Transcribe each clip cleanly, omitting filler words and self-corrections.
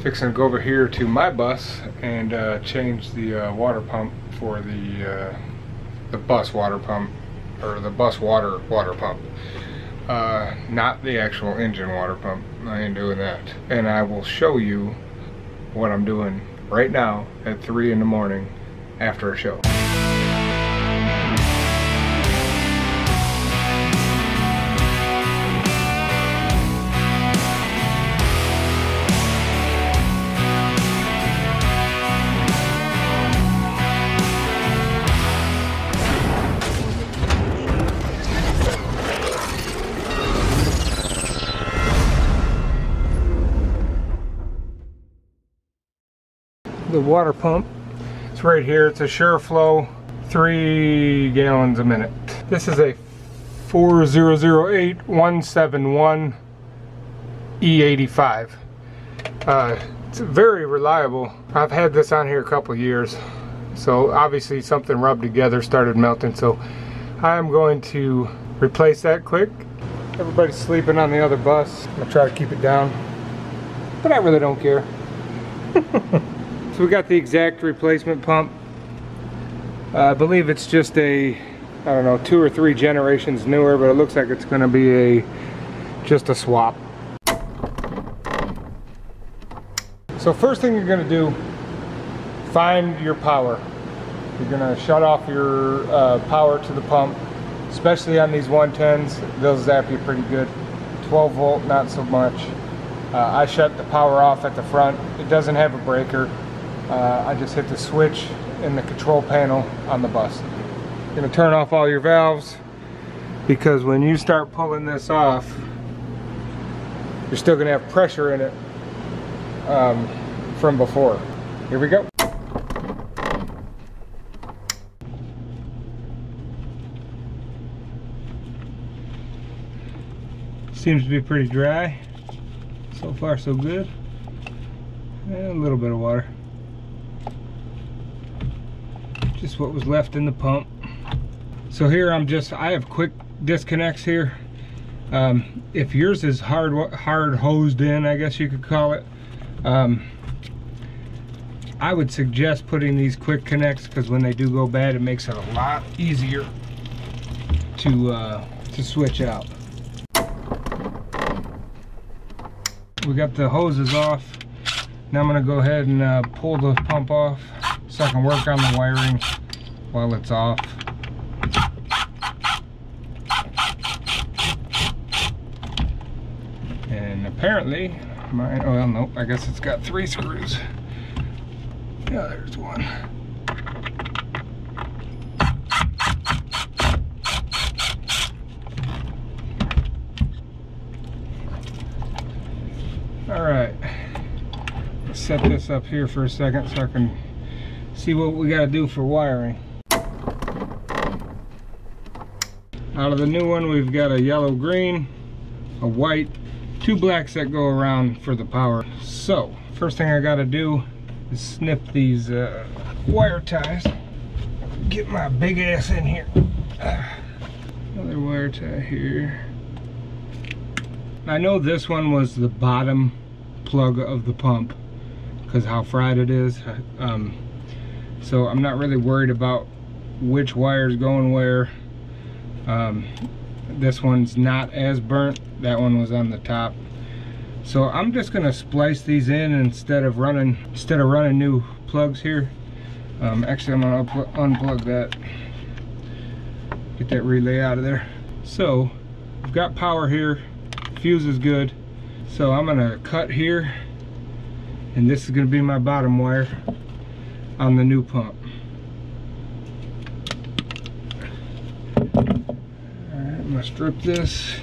Fixing to go over here to my bus and change the water pump for the bus water pump, or the bus water pump. Not the actual engine water pump. I ain't doing that. And I will show you what I'm doing right now at 3 in the morning after a show. The water pump, it's right here. It's a SureFlow, 3 gallons a minute. This is a 4008171 E85. It's very reliable. I've had this on here a couple years, so obviously something rubbed together, started melting, so I'm going to replace that quick. Everybody's sleeping on the other bus. I'm gonna try to keep it down, but I really don't care. So we got the exact replacement pump. I believe it's just a, I don't know, 2 or 3 generations newer, but it looks like it's going to be just a swap. So first thing you're going to do, find your power. You're going to shut off your power to the pump, especially on these 110s. They'll zap you pretty good. 12 volt, not so much. I shut the power off at the front. It doesn't have a breaker. I just hit the switch in the control panel on the bus. You're going to turn off all your valves, because when you start pulling this off, you're still going to have pressure in it from before. Here we go. Seems to be pretty dry. So far so good. And a little bit of water. Just what was left in the pump. So here I have quick disconnects here. If yours is hard hosed in, I guess you could call it, I would suggest putting these quick connects, because when they do go bad, it makes it a lot easier to switch out. We got the hoses off. Now I'm going to go ahead and pull the pump off so I can work on the wiring while it's off. And apparently, well, nope, I guess it's got 3 screws. Yeah, there's one. Alright, let's set this up here for a second so I can see what we got to do for wiring. Out of the new one, we've got a yellow green, a white, 2 blacks that go around for the power. So, first thing I got to do is snip these wire ties. Get my big ass in here. Another wire tie here. I know this one was the bottom plug of the pump because how fried it is, so I'm not really worried about which wire's going where. This one's not as burnt. That one was on the top, so I'm just gonna splice these in instead of running new plugs here. Actually, I'm gonna unplug that, get that relay out of there. So I've got power here. Fuse is good, so I'm gonna cut here, and this is gonna be my bottom wire on the new pump. Alright, I'm gonna strip this.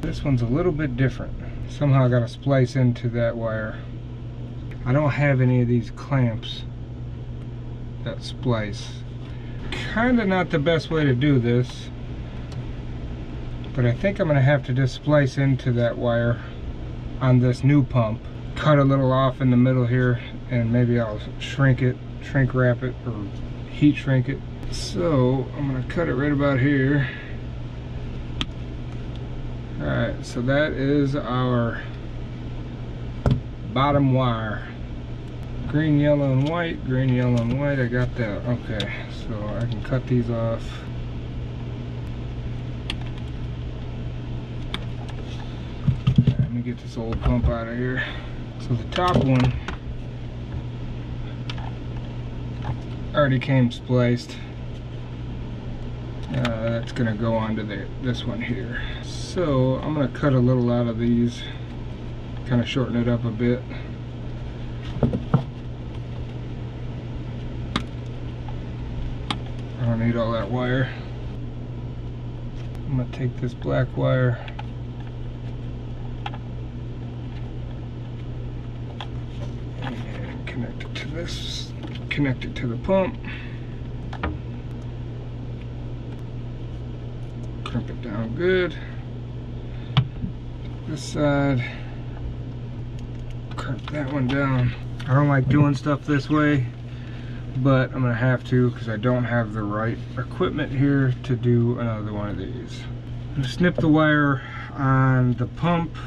This one's a little bit different. Somehow I gotta splice into that wire. I don't have any of these clamps that splice. Kind of not the best way to do this, but I think I'm going to have to just splice into that wire on this new pump, cut a little off in the middle here, and maybe I'll shrink wrap it, or heat shrink it. So I'm going to cut it right about here. Alright, so that is our bottom wire. Green, yellow, and white. Green, yellow, and white. I got that. Okay, so I can cut these off. Let me get this old pump out of here. So the top one already came spliced. That's gonna go onto this one here. So I'm gonna cut a little out of these, kind of shorten it up a bit. I don't need all that wire. I'm gonna take this black wire and connect it to this, connect it to the pump. Crimp it down good. This side, crimp that one down. I don't like doing stuff this way, but I'm gonna have to because I don't have the right equipment here to do another one of these. I'm gonna snip the wire on the pump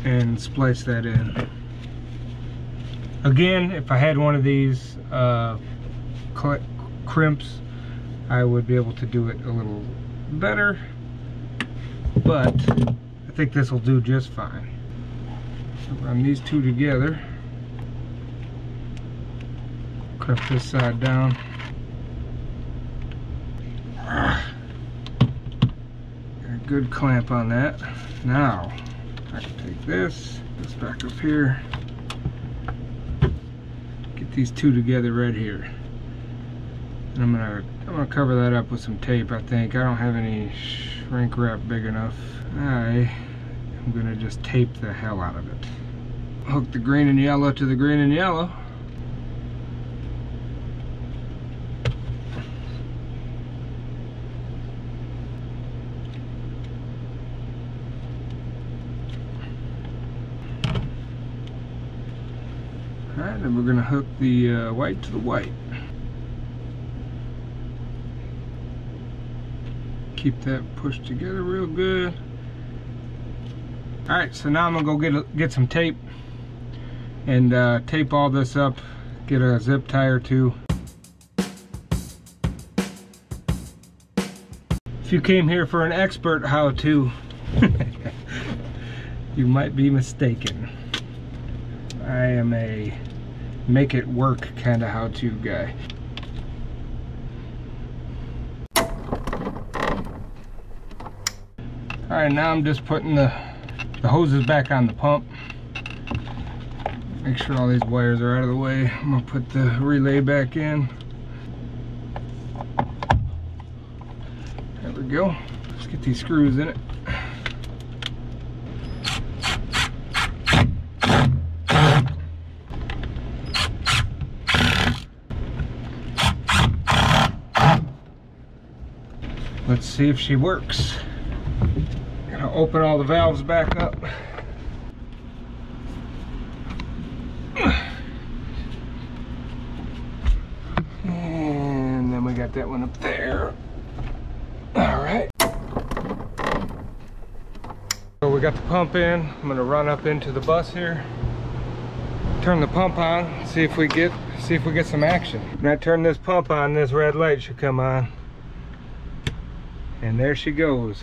and splice that in. Again, if I had one of these crimps, I would be able to do it a little better, but I think this will do just fine. So run these two together, crimp this side down. Got a good clamp on that. Now I can take this back up here, get these two together right here, and I'm gonna cover that up with some tape. I think I don't have any shrink wrap big enough. I'm gonna just tape the hell out of it. Hook the green and yellow to the green and yellow. Alright, then we're gonna hook the white to the white. Keep that pushed together real good. Alright, so now I'm gonna go get some tape and tape all this up, get a zip tie or two. If you came here for an expert how-to, you might be mistaken. I am a make it work kind of how-to guy. Alright, now I'm just putting the hoses back on the pump. Make sure all these wires are out of the way. I'm gonna put the relay back in. There we go. Let's get these screws in it. Let's see if she works. Gonna open all the valves back up. And then we got that one up there. Alright. So we got the pump in. I'm gonna run up into the bus here. Turn the pump on, see if we get some action. When I turn this pump on, this red light should come on. And there she goes.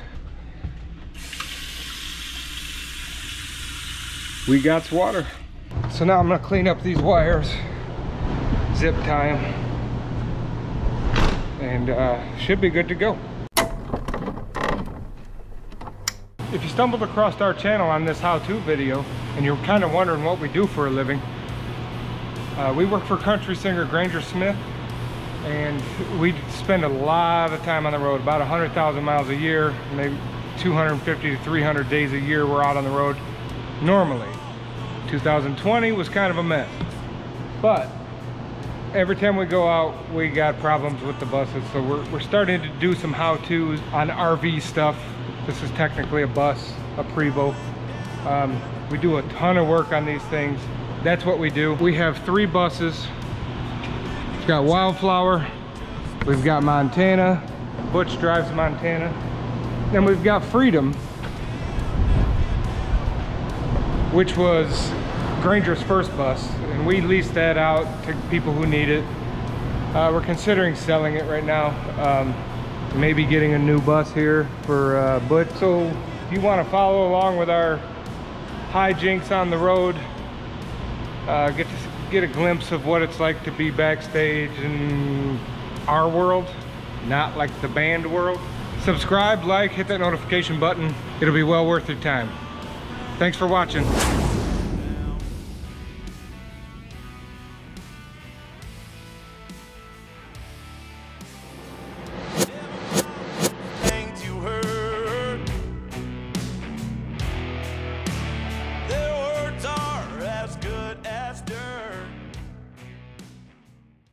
We got water. So now I'm gonna clean up these wires, zip tie them, and should be good to go. If you stumbled across our channel on this how-to video and you're kind of wondering what we do for a living, we work for country singer Granger Smith, and we spend a lot of time on the road, about 100,000 miles a year, maybe 250 to 300 days a year we're out on the road normally. 2020 was kind of a mess, but every time we go out we got problems with the buses, so we're starting to do some how-tos on RV stuff. This is technically a bus, a Prevost. We do a ton of work on these things. That's what we do. We have 3 buses. We've got Wildflower, we've got Montana, Butch drives Montana, then we've got Freedom, which was Granger's first bus, and we leased that out to people who need it. We're considering selling it right now. Maybe getting a new bus here for Butch. So if you want to follow along with our hijinks on the road, get a glimpse of what it's like to be backstage in our world, not like the band world. Subscribe, like, hit that notification button. It'll be well worth your time. Thanks for watching.